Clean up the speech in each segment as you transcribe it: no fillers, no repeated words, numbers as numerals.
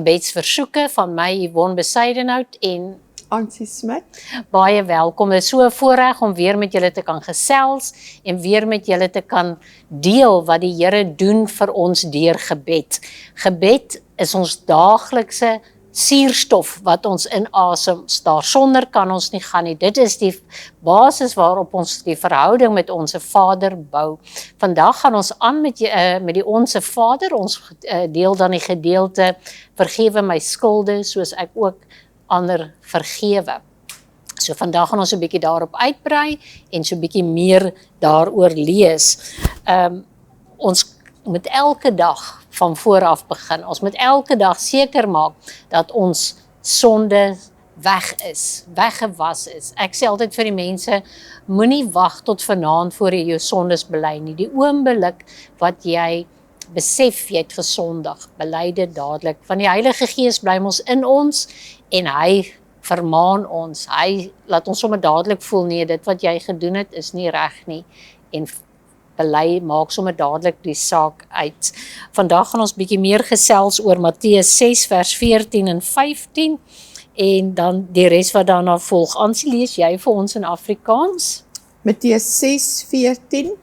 gebedsversoeke van my Yvonne Besuidenhout en Ansie Smit. baie welkom. Dit is so 'n voorreg om weer met julle te kan gesels en weer met julle te kan deel wat die Here doen vir ons deur gebed. Gebed is ons daaglikse suurstof wat ons inasem. Daarsonder kan ons nie gaan nie. Dit is die basis waarop ons die verhouding met ons Vader bou. Vandag gaan ons aan met die Onse Vader. Ons deel dan die gedeelte vergewe my skulde soos ek ook ander vergewe. So vandag gaan ons 'n bietjie daarop uitbrei en so 'n bietjie meer daaroor lees. Ons moet elke dag van vooraf begin. Ons moet elke dag seker maak dat ons sonde weg is, weggewas is. Ek sê altyd vir die mense, moenie wag tot vanaand voor jy jou sondes bely nie. Die oomblik wat jy besef jy het gesondig, bely dit dadelik. Want die Heilige Gees bly mos in ons en hy vermaan ons. Hy laat ons sommer dadelik voel, nee, dit wat jy gedoen het is nie reg nie. En bely, maak sommer dadelik die saak uit. Vandag gaan ons bietjie meer gesels oor Matteus 6 vers 14 en 15 en dan die res wat daarna volg. Ansie, lees jy vir ons in Afrikaans? Matteus 6:14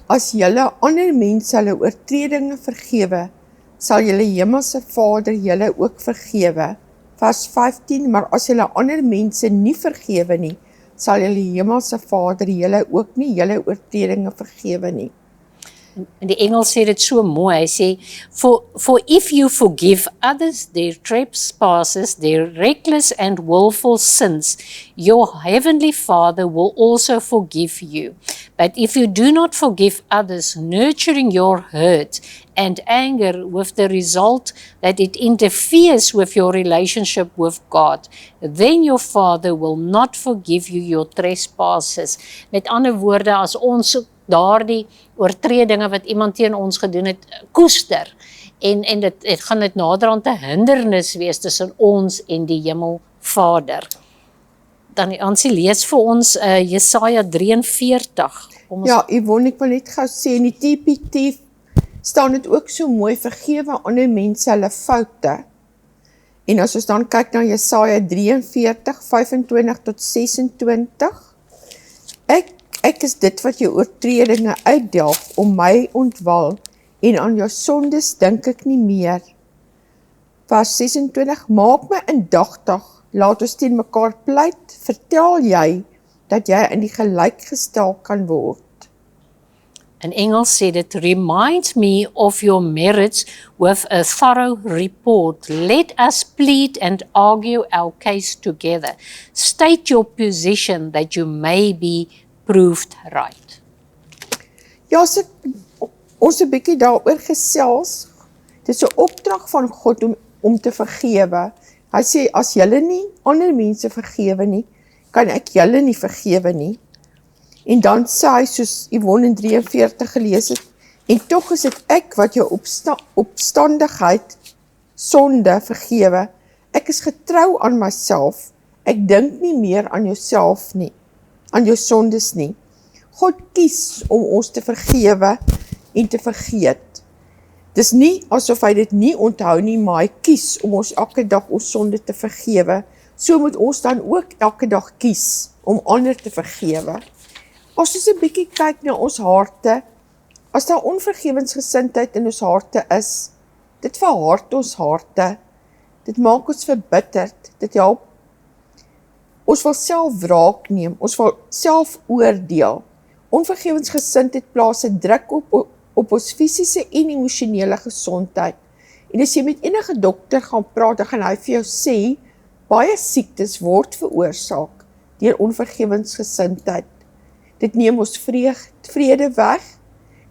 As julle ander mense hulle oortredinge vergewe, sal julle hemelse Vader julle ook vergewe. Vers 15 Maar as julle ander mense nie vergewe nie, sal julle hemelse Vader julle ook nie julle oortredinge vergewe nie. In die Engels sê dit so mooi, hy sê, for if you forgive others their trespasses, their reckless and willful sins, your heavenly Father will also forgive you. But if you do not forgive others, nurturing your hurt and anger with the result that it interferes with your relationship with God, then your Father will not forgive you your trespasses. Met ander woorde, as ons daardie oortredinge wat iemand teen ons gedoen het, koester, en dit gaan dit naderhand 'n hindernis wees tussen ons en die Hemelvader. Dan Ansie, lees vir ons Jesaja 43. Ja, Yvonne, ek wil net gou sê, in die TPT staan dit ook so mooi, vergewe ander mense hulle foute. En as ons dan kyk na Jesaja 43, 25 tot 26, Ek is dit wat jou oortredinge uitdelg om my ontwal, en aan jou sondes dink ek nie meer. Vers 26, maak my indagtig, laat ons teen mekaar pleit, vertel jy, dat jy in die gelyk gestel kan word. In Engels sê dit, remind me of your merits with a thorough report. Let us plead and argue our case together. State your position that you may be proved right. Ja, ons 'n bietjie daaroor gesels. Dit is 'n opdrag van God om te vergewe. Hy sê, as julle nie ander mense vergewe nie, kan ek julle nie vergewe nie. En dan sê hy, soos Yvonne in 43 gelees het, en tog is dit ek wat jou opstandigheid, sonde vergewe. Ek is getrou aan myself. Ek dink nie meer aan jouself nie, aan jou sondes nie. God kies om ons te vergewe en te vergeet. Dis nie asof hy dit nie onthou nie, maar hy kies om ons elke dag ons sonde te vergewe. So moet ons dan ook elke dag kies om ander te vergewe. As ons 'n bietjie kyk na ons harte, as daar onvergewensgesindheid in ons harte is, dit verhard ons harte, dit maak ons verbitterd, dit help. Ons wil self wraak neem, ons wil self oordeel. Onvergewensgesindheid plaas 'n druk op ons fisiese en emosionele gesondheid. En as jy met enige dokter gaan praat, dan gaan hy vir jou sê, baie siektes word veroorsaak deur onvergewensgesindheid. Dit neem ons vrede weg,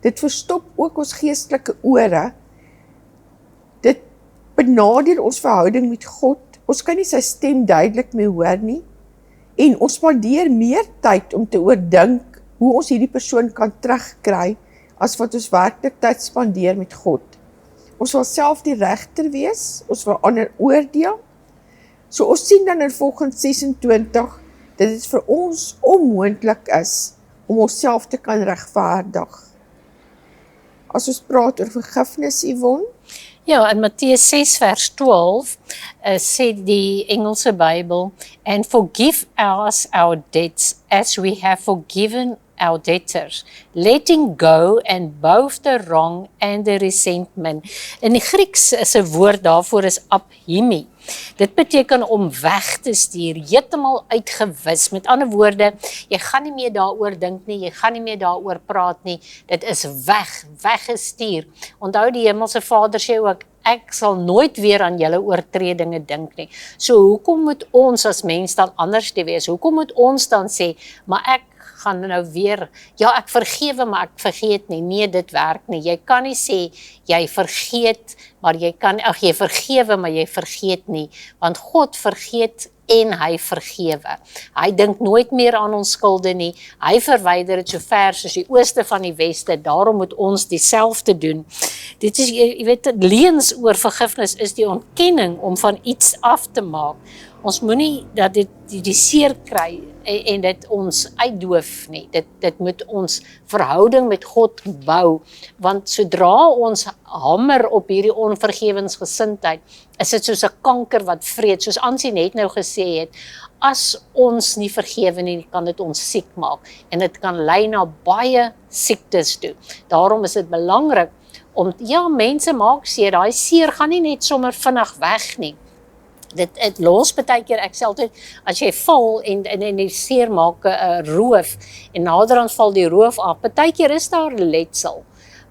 dit verstop ook ons geestelike ore, dit benadeel ons verhouding met God, ons kan nie sy stem duidelik meer hoor nie, en ons spandeer meer tyd om te oordink hoe ons hierdie persoon kan terugkry, as wat ons werklik tyd spandeer met God. Ons wil self die regter wees, ons wil ander oordeel. So ons sien dan in volgens 26, dat dit vir ons onmoontlik is, om onsself te kan regverdig. As ons praat oor vergifnis, Yvonne? Ja, in Matteus 6 vers 12 sê die Engelse Bybel, and forgive us our debts as we have forgiven our debtors, letting go and both the wrong and the resentment. In die Grieks is 'n woord daarvoor is aphimi. Dit beteken om weg te stuur, heeltemal uitgewis. Met ander woorde, jy gaan nie meer daaroor dink nie, jy gaan nie meer daaroor praat nie. Dit is weggestuur. Onthou die Hemelse Vader sê ook, ek sal nooit weer aan julle oortredinge dink nie. So hoekom moet ons as mens dan anders te wees? Hoekom moet ons dan sê, maar ek gaan nou weer, ja ek vergewe, maar ek vergeet nie. Nee, dit werk nie. Jy kan nie sê, jy vergeet, maar jy vergewe, maar jy vergeet nie. Want God vergeet en hy vergewe. Hy dink nooit meer aan ons skulde nie. Hy verwyder dit so ver soos die ooste van die weste. Daarom moet ons dieselfde doen. Dit is, jy weet, leuns oor vergifnis is die ontkenning om van iets af te maak. Ons moenie dat dit die seer kry en dit ons uitdoof nie. Dit moet ons verhouding met God bou, want sodra ons hamer op hierdie onvergewensgesindheid, is dit soos 'n kanker wat vreet, soos Ansie net nou gesê het, as ons nie vergewe nie, kan dit ons siek maak, en dit kan lei na baie siektes toe. Daarom is dit belangrik om, ja, mense maak seer, daai seer gaan nie net sommer vinnig weg nie. Dit los baie keer, ek sê altyd, as jy val en die seer maak 'n roof, en naderhand val die roof af, baie keer is daar letsel,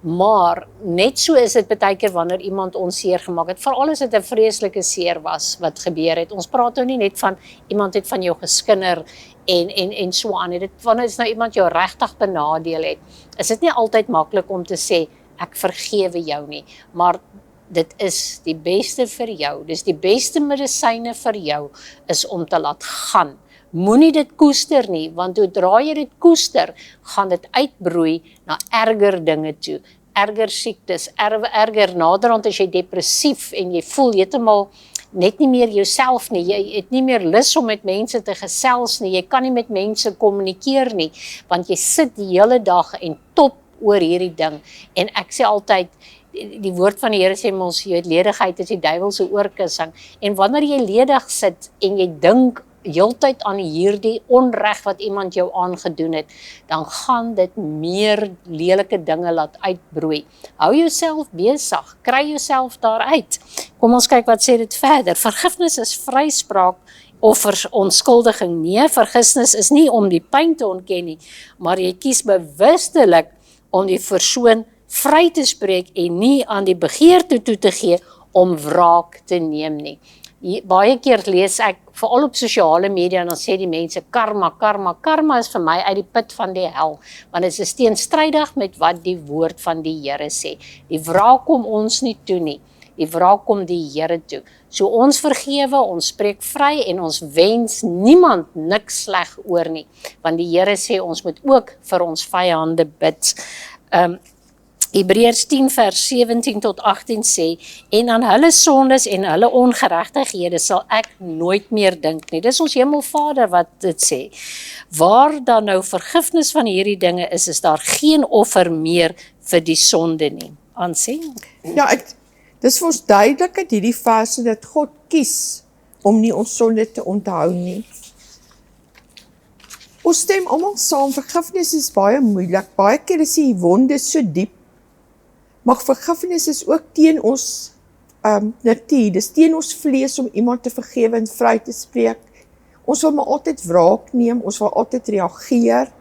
maar net so is dit baie keer wanneer iemand ons seer gemaak het, veral as dit 'n vreeslike seer was wat gebeur het. Ons praat nou nie net van iemand het van jou geskinder en so aan, dit wanneer is nou iemand jou regtig benadeel het, is dit nie altyd maklik om te sê, ek vergewe jou nie, maar dit is die beste vir jou, dis die beste medisyne vir jou, is om te laat gaan. Moenie dit koester nie, want zodra jy dit koester, gaan dit uitbroei na erger dinge toe, erger siektes, erger naderhand as jy depressief en jy voel heeltemal net nie meer jouself nie, jy het nie meer lus om met mense te gesels nie, jy kan nie met mense kommunikeer nie, want jy sit die hele dag en top oor hierdie ding, en ek sê altyd, die woord van die Here sê ons, jy weet, ledigheid is die duiwel se oorkussing, en wanneer jy ledig sit, en jy dink heeltyd aan hierdie onreg wat iemand jou aangedoen het, dan gaan dit meer lelike dinge laat uitbroei. Hou jouself besig, kry jouself daaruit. Kom ons kyk wat sê dit verder. Vergifnis is vryspraak of onskuldiging. Nee, vergifnis is nie om die pyn te ontken nie, maar jy kies bewustelik om die persoon vry te spreek en nie aan die begeerte toe te gee om wraak te neem nie. Baie keer lees ek, veral op sosiale media, en dan sê die mense, karma is vir my uit die put van die hel, want dit is teenstrydig met wat die woord van die Here sê. Die wraak kom ons nie toe nie, die wraak kom die Here toe. So ons vergewe, ons spreek vry, en ons wens niemand niks sleg oor nie, want die Here sê ons moet ook vir ons vyande bid. Hebreërs 10 vers 17 tot 18 sê, en aan hulle sondes en hulle ongeregtighede sal ek nooit meer dink nie. Dis ons Hemelvader wat dit sê. Waar dan nou vergifnis van hierdie dinge is daar geen offer meer vir die sonde nie. Aansien? Ja, dis vir ons duidelik uit hierdie verse dat God kies om nie ons sonde te onthou nie. Ons stem almal saam, vergifnis is baie moeilik. Baie keer is die wonde so diep. Maar vergifnis is ook teen ons natuur, dis teen ons vlees om iemand te vergewe en vry te spreek. Ons wil maar altyd wraak neem, ons wil altyd reageer.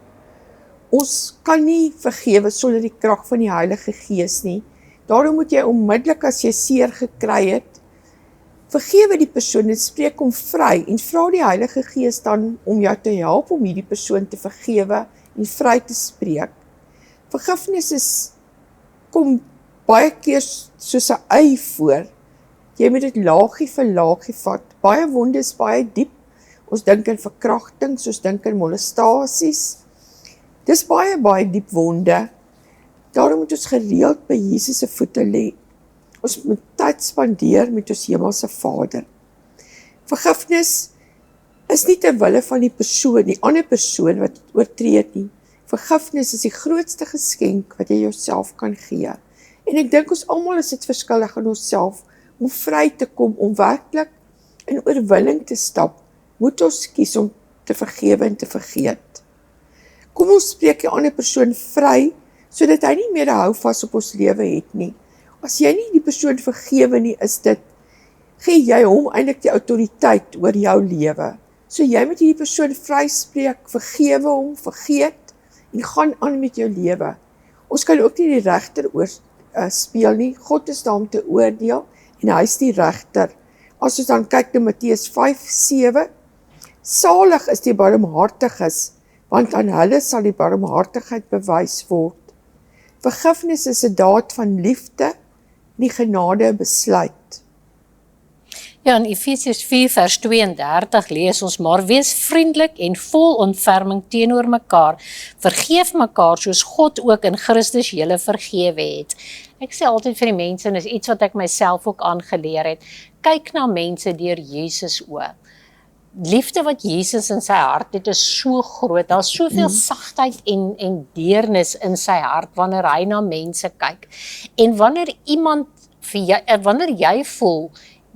Ons kan nie vergewe sonder die krag van die Heilige Gees nie. Daarom moet jy onmiddellik as jy seer gekry het, vergewe die persoon en spreek hom vry en vra die Heilige Gees dan om jou te help om hierdie persoon te vergewe en vry te spreek. Vergifnis kom baie keer soos 'n ei voor. Jy moet dit laagie vir laagie vat. Baie wonde is baie diep. Ons dink in verkrachtings, ons dink in molestasies. Dis baie diep wonde. Daarom moet ons gereeld by Jesus se voete lê. Ons moet tyd spandeer met ons Hemelse Vader. Vergifnis is nie ter wille van die persoon, die ander persoon wat oortree nie. Vergifnis is die grootste geskenk wat jy jouself kan gee. En ek dink ons almal is dit verskillig aan onsself om vry te kom, om werklik in oorwinning te stap. Moet ons kies om te vergewe en te vergeet. Kom ons spreek die ander persoon vry, sodat hy nie meer 'n houvas op ons lewe het nie. As jy nie die persoon vergewe nie, gee jy hom eintlik die autoriteit oor jou lewe. So jy moet hierdie persoon vryspreek, vergewe hom, vergeet en gaan aan met jou lewe. Ons kan ook nie die regter speel nie. God is daar om te oordeel en hy is die regter. As ons dan kyk na Matteus 5:7, salig is die barmhartiges, want aan hulle sal die barmhartigheid bewys word. Vergifnis is 'n daad van liefde, nie genade 'n besluit. Ja, in Efesiërs 4:32 lees ons, maar wees vriendelik en vol ontferming teenoor mekaar. Vergeef mekaar soos God ook in Christus julle vergewe het. Ek sê altyd vir die mense, en dis iets wat ek myself ook aangeleer het, kyk na mense deur Jesus oë. Liefde wat Jesus in sy hart het is so groot, daar is soveel sagtheid en deernis in sy hart wanneer hy na mense kyk. En wanneer wanneer jy voel,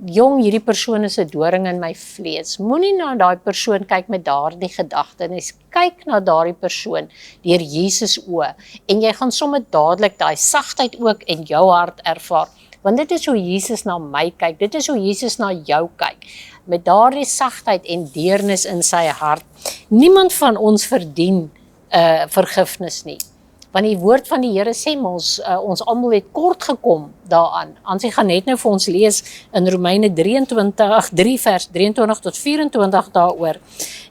jong, hierdie persoon is 'n doring in my vlees, moenie na daai persoon kyk met daardie gedagte nie, kyk na daardie persoon deur Jesus oë, en jy gaan sommer dadelik daai sagtheid ook in jou hart ervaar, want dit is hoe Jesus na my kyk, dit is hoe Jesus na jou kyk, met daardie sagtheid en deernis in sy hart. Niemand van ons verdien vergifnis nie. Want die woord van die Here sê ons almal het kort gekom daaraan. Ansie gaan net nou vir ons lees in Romeine 3 vers 23 tot 24 daaroor.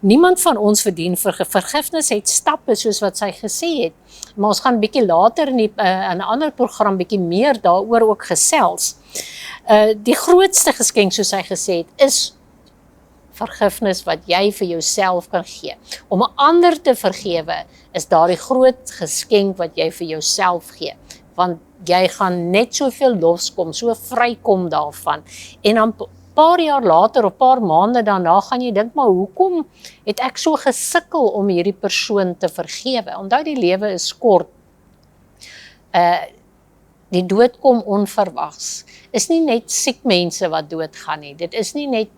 Niemand van ons verdien vergifnis, het stappe soos wat sy gesê het. Maar ons gaan 'n bietjie later in 'n ander program bietjie meer daaroor ook gesels. Die grootste geskenk, soos hy gesê het, is vergifnis wat jy vir jouself kan gee. Om 'n ander te vergewe is daardie groot geskenk wat jy vir jouself gee. Want jy gaan net soveel loskom, so vrykom daarvan. En dan 'n paar jaar later of paar maande daarna gaan jy dink, maar hoekom het ek so gesukkel om hierdie persoon te vergewe? Onthou, die lewe is kort. Die dood kom onverwags. Is nie net siek mense wat doodgaan nie. Dit is nie net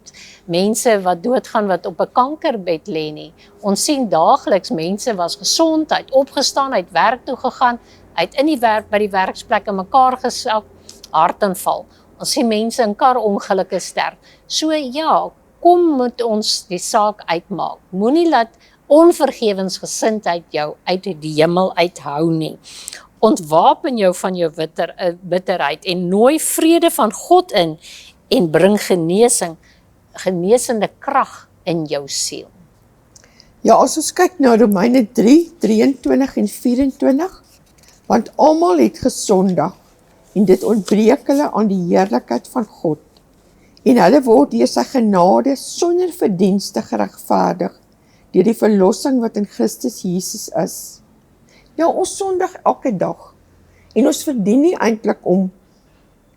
mense wat doodgaan wat op 'n kankerbed lê nie. Ons sien daagliks mense was gesond, uit opgestaan, uit werk toe gegaan, uit in die werk by die werksplek in mekaar gesak, hartaanval. Ons sien mense in karongelukke sterf. So ja, kom moet ons die saak uitmaak. Moenie laat onvergewensgesindheid jou uit die hemel uithou nie. Ontwapen jou van jou bitterheid en nooi vrede van God in en bring genesende krag in jou siel. Ja, as ons kyk na Romeine 3:23 en 24, want almal het gesondig en dit ontbreek hulle aan die heerlikheid van God. En hulle word deur sy genade sonder verdienste geregverdig deur die verlossing wat in Christus Jesus is. Ja, ons sondig elke dag en ons verdien nie eintlik om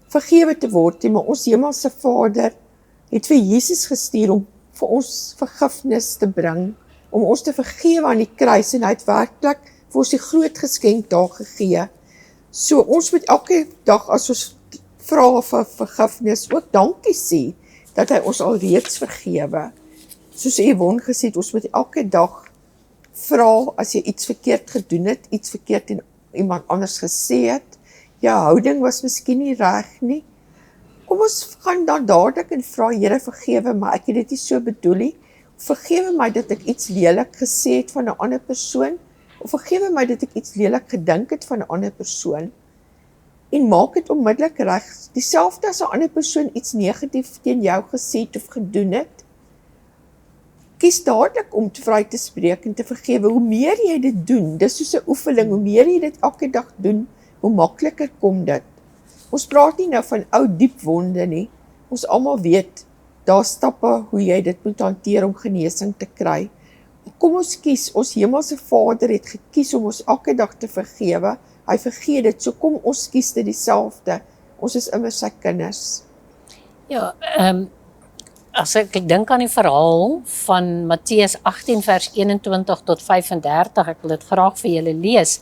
vergewe te word nie, maar ons hemelse Vader het vir Jesus gestuur om vir ons vergifnis te bring, om ons te vergewe aan die kruis, en hy het werklik vir ons die groot geskenk daar gegee. So ons moet elke dag as ons vra vir vergifnis ook dankie sê dat hy ons alreeds vergewe. Soos Yvonne gesê het, ons moet elke dag vra as jy iets verkeerd gedoen het, iets verkeerd en iemand anders gesê het, jou houding was miskien nie reg nie. Kom ons gaan dan dadelik en vra, Here vergewe my, ek het dit nie so bedoel nie. Vergewe my dat ek iets lelik gesê het van 'n ander persoon, of vergewe my dat ek iets lelik gedink het van 'n ander persoon, en maak dit onmiddellik reg. Dieselfde as 'n ander persoon iets negatief teen jou gesê het of gedoen het, kies dadelik om vry te spreek en te vergewe. Hoe meer jy dit doen, dis soos 'n oefening, hoe meer jy dit elke dag doen, hoe makliker kom dit. Ons praat nie nou van ou diep wonde nie. Ons almal weet, daar stappe hoe jy dit moet hanteer om genesing te kry. Kom ons kies, ons hemelse Vader het gekies om ons elke dag te vergewe. Hy vergeet dit, so kom ons kies dit dieselfde. Ons is immer sy kinders. Ja, as ek dink aan die verhaal van Matteus 18 vers 21 tot 35, ek wil dit graag vir julle lees.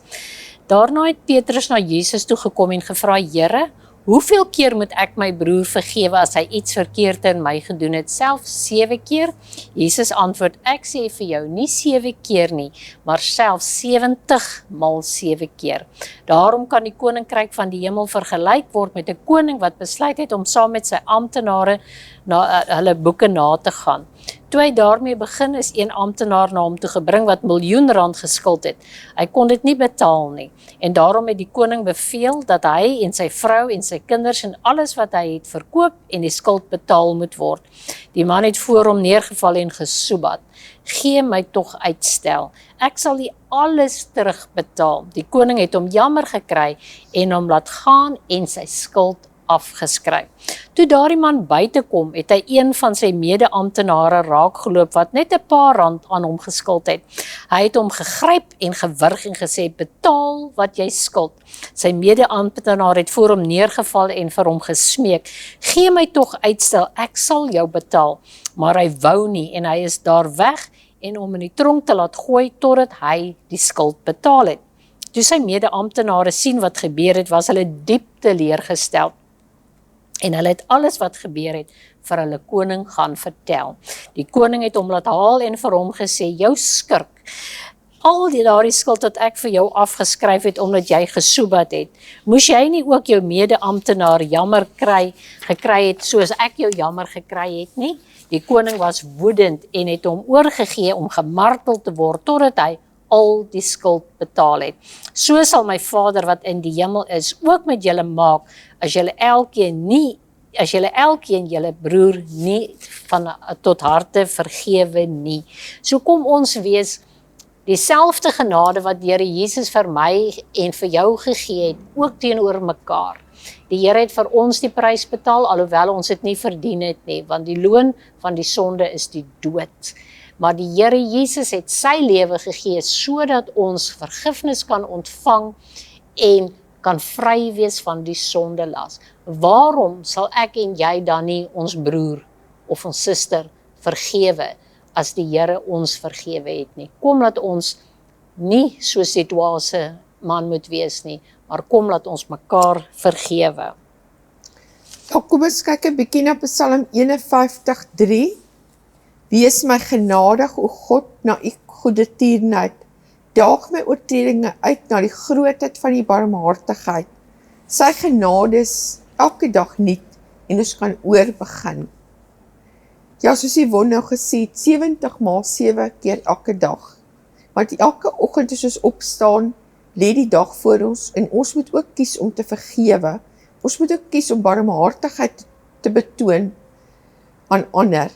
Daarna het Petrus na Jesus toe gekom en gevra, Here, hoeveel keer moet ek my broer vergewe as hy iets verkeerd in my gedoen het? Selfs 7 keer? Jesus antwoord, ek sê vir jou, nie 7 keer nie, maar selfs 70 maal 7 keer. Daarom kan die koninkryk van die hemel vergelyk word met 'n koning wat besluit het om saam met sy amptenare na hulle boeke na te gaan. Toe hy daarmee begin, is een amptenaar na hom toe gebring wat R1 miljoen geskuld het. Hy kon dit nie betaal nie. En daarom het die koning beveel dat hy en sy vrou en sy kinders en alles wat hy het verkoop en die skuld betaal moet word. Die man het voor hom neergeval en gesoebat. Gee my tog uitstel. Ek sal die alles terugbetaal. Die koning het hom jammer gekry en hom laat gaan en sy skuld afgeskryf. Toe daardie man buite kom, het hy een van sy mede-amptenare raakgeloop wat net 'n paar rand aan hom geskuld het. Hy het hom gegryp en gewurg en gesê, betaal wat jy skuld. Sy mede-amptenaar het voor hom neergeval en vir hom gesmeek, gee my tog uitstel, ek sal jou betaal. Maar hy wou nie en hy is daar weg en hom in die tronk te laat gooi totdat hy die skuld betaal het. Toe sy mede-amptenare sien wat gebeur het, was hulle diep teleurgestel. En hulle het alles wat gebeur het vir hulle koning gaan vertel. Die koning het hom laat haal en vir hom gesê, jou skurk, al daardie skuld wat ek vir jou afgeskryf het omdat jy gesoebat het, moes jy nie ook jou mede-amptenaar jammer gekry het soos ek jou jammer gekry het nie? Die koning was woedend en het hom oorgegee om gemartel te word totdat hy al die skuld betaal het. So sal my Vader wat in die hemel is ook met julle maak, as julle elkeen julle broer nie tot harte vergewe nie. So kom ons wees dieselfde genade wat die Here Jesus vir my en vir jou gegee het, ook teenoor mekaar. Die Here het vir ons die prys betaal, alhoewel ons dit nie verdien het nie, want die loon van die sonde is die dood. Maar die Here Jesus het sy lewe gegee sodat ons vergifnis kan ontvang en kan vry wees van die sondelas. Waarom sal ek en jy dan nie ons broer of ons suster vergewe as die Here ons vergewe het nie? Kom laat ons nie soos die dwaase man moet wees nie, maar kom laat ons mekaar vergewe. Nou, kom ons kyk 'n bietjie na Psalm 51:3. Wees my genadig, o God, na u goeie tierenheid. Daag my oortredinge uit na die grootheid van die barmhartigheid. Sy genade is elke dag nuut en ons kan oorbegin. Ja, soos Yvonne nou gesê het, 70 maal 7 keer elke dag. Want elke oggend as ons opstaan, lê die dag voor ons en ons moet ook kies om te vergewe. Ons moet ook kies om barmhartigheid te betoon aan ander.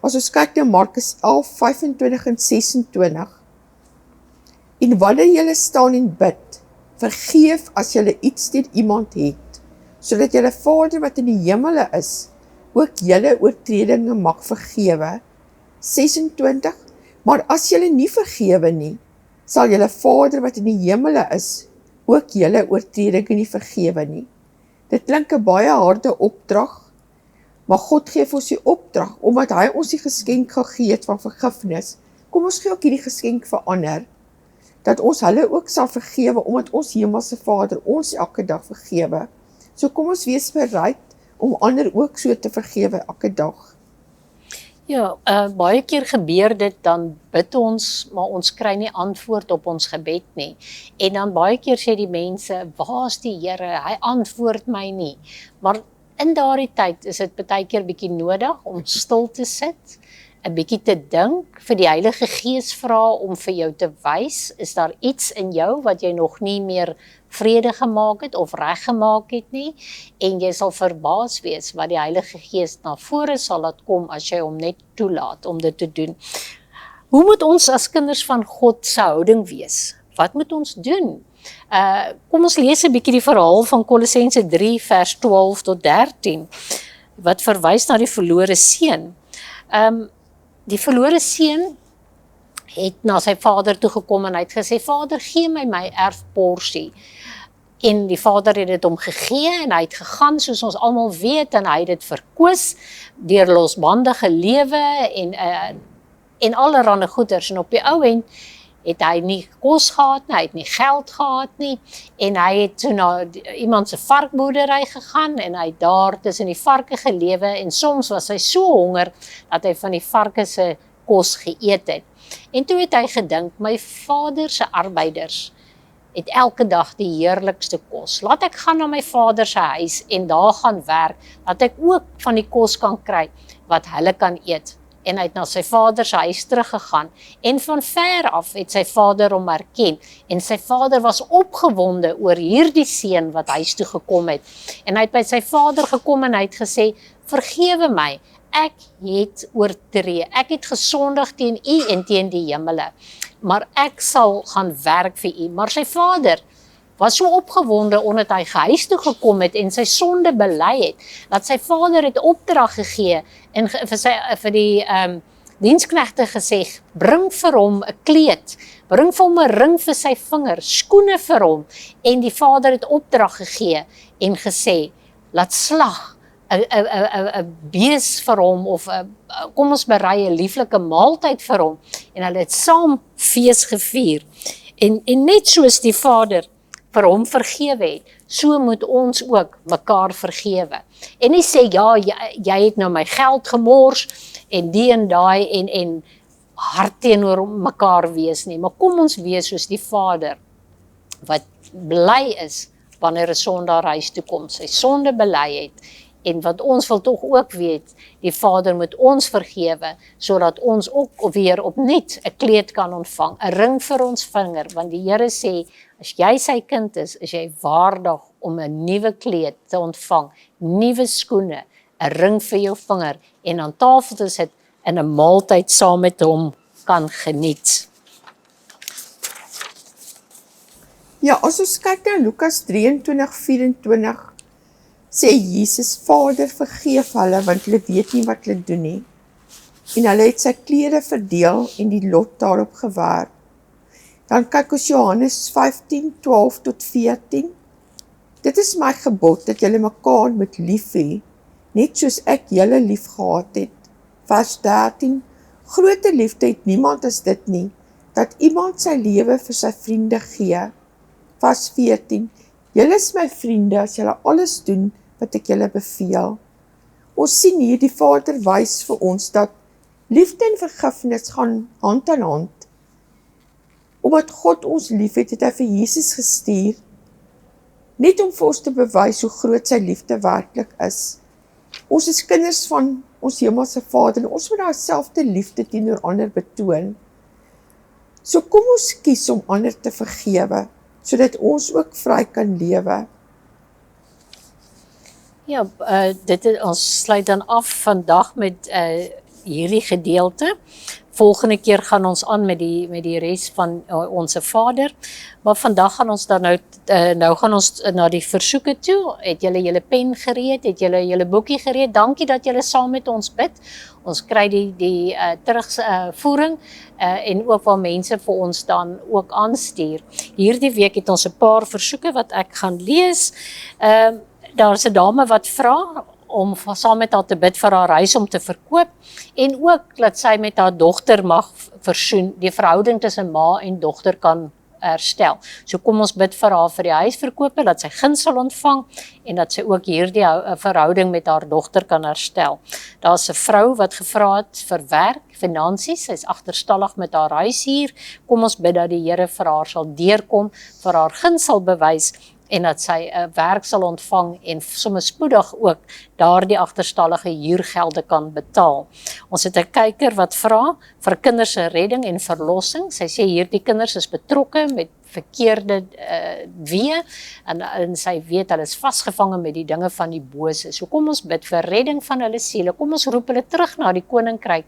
As ons kyk na Markus 11:25 en 26. En wanneer julle staan en bid, vergeef as julle iets teen iemand het, sodat julle Vader wat in die hemele is, ook julle oortredinge mag vergewe. 26. Maar as julle nie vergewe nie, sal julle Vader wat in die hemele is, ook julle oortredinge nie vergewe nie. Dit klink 'n baie harde opdrag, maar God gee vir ons die opdrag, omdat hy ons die geskenk gegee het van vergifnis. Kom ons gee ook hierdie geskenk vir ander, dat ons hulle ook sal vergewe, omdat ons hemelse Vader ons elke dag vergewe. So kom ons wees bereid om ander ook so te vergewe elke dag. Ja, baie keer gebeur dit, dan bid ons, maar ons kry nie antwoord op ons gebed nie. En dan baie keer sê die mense, waar is die Here? Hy antwoord my nie. Maar in daardie tyd is dit baie keer bietjie nodig om stil te sit, 'n bietjie te dink, vir die Heilige Gees vra om vir jou te wys, is daar iets in jou wat jy nog nie meer vrede gemaak het of reg gemaak het nie, en jy sal verbaas wees wat die Heilige Gees na vore sal laat kom as jy hom net toelaat om dit te doen. Hoe moet ons as kinders van God se houding wees? Wat moet ons doen? Kom ons lees 'n bietjie die verhaal van Kolossense 3 vers 12 tot 13, wat verwys na die verlore seun. Die verlore seun het na sy vader toe gekom en hy het gesê, Vader, gee my erfporsie. En die vader het dit hom gegee en hy het gegaan, soos ons almal weet, en hy het dit verkoos deur losbandige lewe en allerlei goeders. En op die ou end het hy nie kos gehad nie, hy het nie geld gehad nie, en hy het toe na iemand se varkboerdery gegaan, en hy het daar tussen die varke gelewe, en soms was hy so honger, dat hy van die varke se kos geëet het. En toe het hy gedink, my vader se arbeiders het elke dag die heerlikste kos. Laat ek gaan na my vader se huis en daar gaan werk, dat ek ook van die kos kan kry wat hulle kan eet. En hy het na sy vader se huis teruggegaan, en van ver af het sy vader hom herken, en sy vader was opgewonde oor hierdie seun wat huis toe gekom het. En hy het by sy vader gekom en hy het gesê, vergewe my, ek het oortree, ek het gesondig teen u en teen die hemele, maar ek sal gaan werk vir u. Maar sy vader was so opgewonde omdat hy huis toe gekom het en sy sonde bely het, dat sy vader het opdrag gegee en vir die diensknegte gesê, bring vir hom 'n kleed, bring vir hom 'n ring vir sy vinger, skoene vir hom, en die vader het opdrag gegee en gesê, laat slag 'n bees vir hom, of kom ons berei 'n lieflike maaltyd vir hom, en hulle het saam fees gevier, en net soos die vader vir hom vergewe het, so moet ons ook mekaar vergewe. En nie sê, ja, jy het nou my geld gemors, en die en daai, en hard teenoor mekaar wees nie, maar kom ons wees soos die vader, wat bly is, wanneer 'n sondaar huis toe kom, sy sonde bely het, en wat ons wil tog ook weet, die Vader moet ons vergewe, sodat ons ook weer opnuut 'n kleed kan ontvang, 'n ring vir ons vinger, want die Here sê, as jy sy kind is jy waardig om 'n nuwe kleed te ontvang, nuwe skoene, 'n ring vir jou vinger, en aan tafel te sit en 'n maaltyd saam met hom kan geniet. Ja, as ons kyk na Lukas 23:24, sê Jesus, Vader, vergeef hulle, want hulle weet nie wat hulle doen nie. En hulle het sy klere verdeel en die lot daarop gewerp. Dan kyk ons Johannes 15:12-14. Dit is my gebod, dat julle mekaar moet lief hê, net soos ek julle lief gehad het. Vers 13. Groter liefde het niemand as dit nie, dat iemand sy lewe vir sy vriende gee. Vers 14. Julle is my vriende as julle alles doen wat ek julle beveel. Ons sien hier die Vader wys vir ons dat liefde en vergifnis gaan hand aan hand. Omdat God ons liefhet, het hy vir Jesus gestuur, net om vir ons te bewys hoe groot sy liefde werklik is. Ons is kinders van ons hemelse Vader, en ons moet daai selfde liefde teenoor ander betoon. So kom ons kies om ander te vergewe, sodat ons ook vry kan lewe. Ja, ons sluit dan af vandag met hierdie gedeelte. Volgende keer gaan ons aan met die res van onse Vader, maar vandag gaan ons dan nou gaan ons na die versoeke toe. Het julle julle pen gereed, het julle julle boekie gereed? Dankie dat julle saam met ons bid. Ons kry die terugvoering en ook waar mense vir ons dan ook aanstuur. Hierdie week het ons 'n paar versoeke wat ek gaan lees. Daar's 'n dame wat vra om saam met haar te bid vir haar huis om te verkoop, en ook dat sy met haar dogter mag versoen, die verhouding tussen ma en dogter kan herstel. So kom ons bid vir haar vir die huisverkope, dat sy guns sal ontvang, en dat sy ook hierdie verhouding met haar dogter kan herstel. Daar's 'n vrou wat gevra het vir werk, finansies, sy is agterstallig met haar huis hier. Kom ons bid dat die Here vir haar sal deurkom, vir haar guns sal bewys, en dat sy werk sal ontvang en sommer spoedig ook daardie agterstallige huurgelde kan betaal. Ons het 'n kyker wat vra vir kinders se redding en verlossing. Sy sê hierdie kinders is betrokke met verkeerde weë, en sy weet hulle is vasgevang met die dinge van die bose. So kom ons bid vir redding van hulle siele. Kom ons roep hulle terug na die koninkryk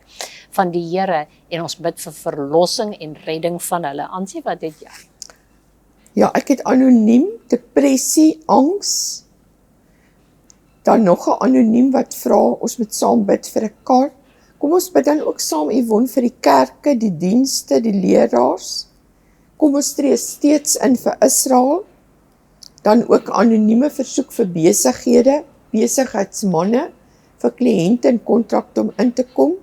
van die Here, en ons bid vir verlossing en redding van hulle. Ansie, wat het jy? Ja, ek het anoniem, depressie, angs. Dan nog 'n anoniem wat vra, ons moet saam bid vir 'n kar. Kom ons bid dan ook saam, Yvonne, vir die kerke, die dienste, die leraars. Kom ons tree steeds in vir Israel. Dan ook anonieme versoek vir besighede, besigheidsmanne, vir kliënte en kontrakte om in te kom.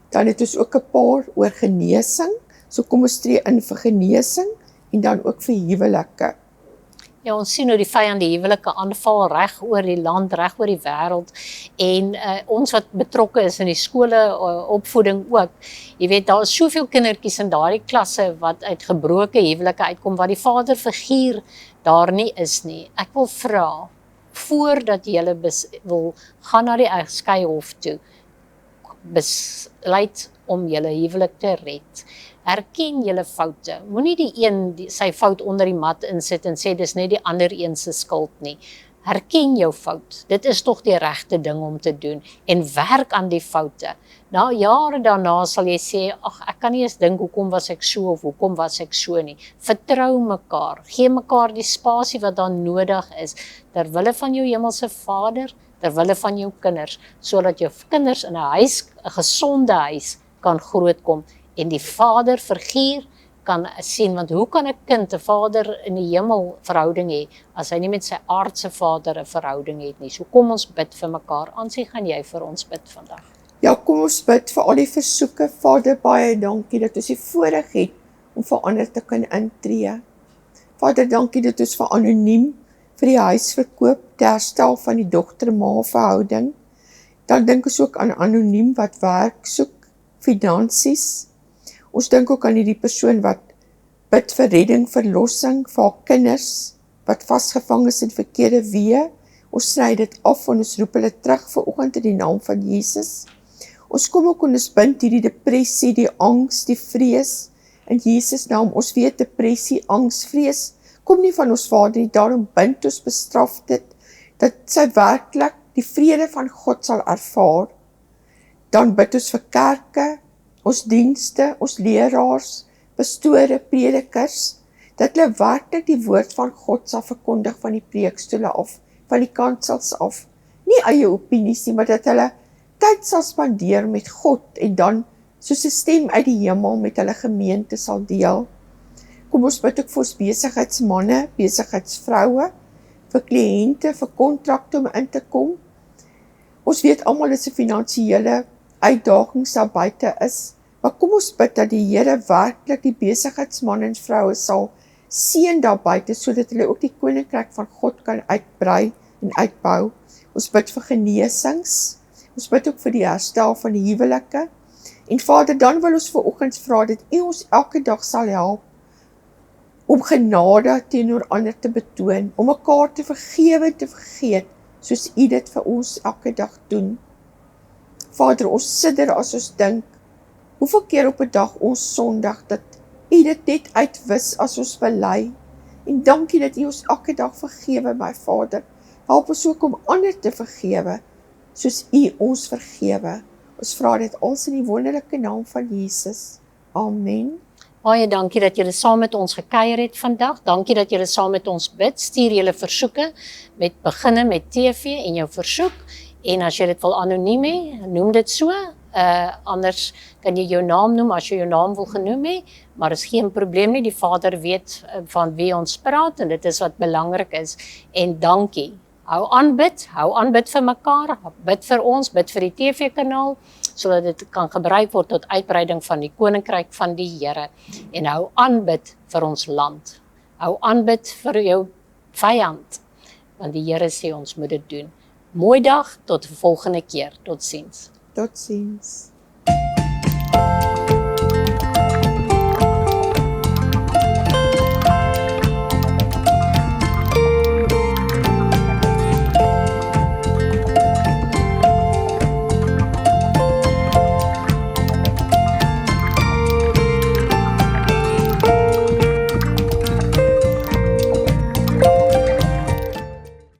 Dan het ons ook 'n paar oor genesing. So kom ons tree in vir genesing en dan ook vir huwelike. Ja, ons sien hoe die vyand die huwelike aanval reg oor die land, reg oor die wêreld en ons wat betrokke is in die skole, opvoeding ook. Jy weet, daar is soveel kindertjies in daardie klasse wat uit gebroke huwelike uitkom, wat die vaderfiguur daar nie is nie. Ek wil vra, voordat jy wil gaan na die skeihof toe, besluit om julle huwelik te red. Erken julle foute. Moenie die een sy fout onder die mat insit en sê dis net die ander een se skuld nie. Herken jou fout. Dit is tog die regte ding om te doen en werk aan die foute. Nou jare daarna sal jy sê, ag ek kan nie eens dink hoekom was ek so of hoekom was ek so nie. Vertrou mekaar. Gee mekaar die spasie wat daar nodig is ter wille van jou hemelse Vader, ter wille van jou kinders, sodat jou kinders in 'n huis, 'n gesonde huis kan grootkom en die vaderfiguur kan sien, want hoe kan 'n kind 'n vader in die hemel verhouding hê as hy nie met sy aardse vader 'n verhouding het nie. So kom ons bid vir mekaar. Ansie, gaan jy vir ons bid vandag? Ja, kom ons bid vir al die versoeke. Vader, baie dankie dat ons die voorreg het om vir ander te kan intree. Vader, dankie dat ons vir anoniem vir die huis verkoop, ter herstel van die dogter-ma verhouding. Dan dink ons ook aan anoniem wat werk soek, finansies. Ons dink ook aan die persoon wat bid vir redding, verlossing, vir haar kinders, wat vasgevang is in verkeerde weë. Ons sny dit af en ons roep hulle terug vanoggend in die naam van Jesus. Ons kom ook en ons bind hierdie depressie, die angs, die vrees, in Jesus naam. Ons weet depressie, angs, vrees, kom nie van ons Vader nie, daarom bind ons bestraf dit, dat sy werklik die vrede van God sal ervaar. Dan bid ons vir kerke, ons dienste, ons leraars, pastore, predikers, dat hulle werklik die woord van God sal verkondig van die preekstoele af, van die kansels af. Nie eie opinies nie, maar dat hulle tyd sal spandeer met God en dan soos 'n stem uit die hemel met hulle gemeente sal deel. Kom ons bid ook vir ons besigheidsmanne, besigheidsvroue, vir kliënte, vir kontrakte om in te kom. Ons weet almal dat 'n finansiële uitdagings daar buite is, maar kom ons bid dat die Here werklik die besigheidsmanne en vroue sal seën daar buite, sodat hulle ook die koninkryk van God kan uitbrei en uitbou. Ons bid vir genesings, ons bid ook vir die herstel van die huwelike, en Vader, dan wil ons vanoggend vra dat U ons elke dag sal help om genade teenoor ander te betoon, om mekaar te vergewe en te vergeet, soos U dit vir ons elke dag doen. Vader, ons sidder as ons dink, hoeveel keer op 'n dag ons sondig, dat U dit net uitwis as ons bely, en dankie dat U ons elke dag vergewe, my Vader. Help ons ook om ander te vergewe, soos U ons vergewe. Ons vra dit alles in die wonderlike naam van Jesus. Amen. Baie dankie dat julle saam met ons gekuier het vandag. Dankie dat julle saam met ons bid. Stuur julle versoeke, beginne met TV en jou versoek. En as jy dit wil anoniem hê, noem dit so. Anders kan jy jou naam noem as jy jou naam wil genoem hê, maar is geen probleem nie. Die Vader weet van wie ons praat en dit is wat belangrik is. En dankie. Hou aanbid vir mekaar, bid vir ons, bid vir die TV-kanaal, sodat dit kan gebruik word tot uitbreiding van die koninkryk van die Here. En hou aanbid vir ons land. Hou aanbid vir jou vyand, want die Here sê ons moet dit doen. Mooi dag, tot die volgende keer. Totsiens. Totsiens.